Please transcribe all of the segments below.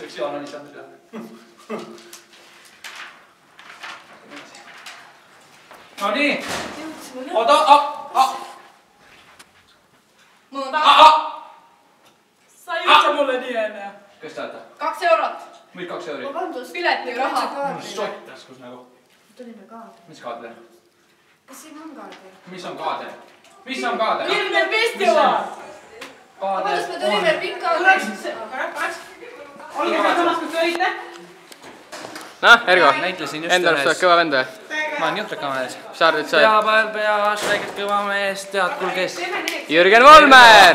Seksuaalne on isand üle. No nii. Oota, sa ei ütle mulle nii enne. Kes tahate? 2 eurot. Võid 2 euri? Pileti raha. Sott taskus nagu. Tulime kaadel. Mis kaadel? Kas siin on kaadel? Mis on kaadel? Mis on kaadel? Ilme festival! Kuidas me tulime pikkaadel? Olge see samas, kus te olite? Noh, Ergo, Näitlesin just enda arust oled kõva vend või? Ma olen juhtrekamees. Mis sa arvad, et sa oled? Peapäev peas, väikest kõva mees, tead kuul kes? Jürgen Volmer!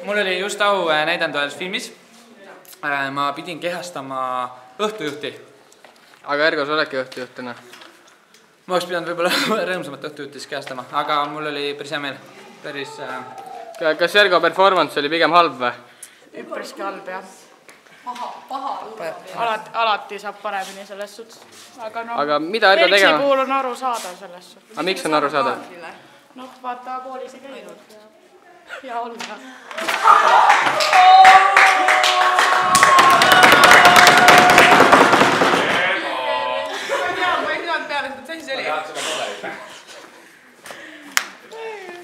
Mul oli just au näidanud ühes filmis. Ma pidin kehastama õhtujuhti. Aga Ergo, sa oledki õhtujuhtina. Ma oleks pidanud võib-olla rõõmsamat õhtujuhtis kehastama, aga mul oli päris hea meel. Päris... Kas Ergo performance oli pigem halb või? Üpriski halb, jah. Paha. Alati saab paremini selles suhtes. Aga mida Ergo tegema? Eriksi puhul on aru saada selles suhtes. Aga miks on aru saada? Noh, vaata koolis ei käinud. Ja olla.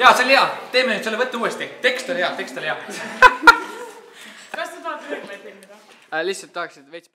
Jaa, see oli hea. Teeme nüüd selle võtte uuesti. Tekst oli hea, tekst oli hea. Kas te tahate veel filmida? Lihtsalt tahaksid veits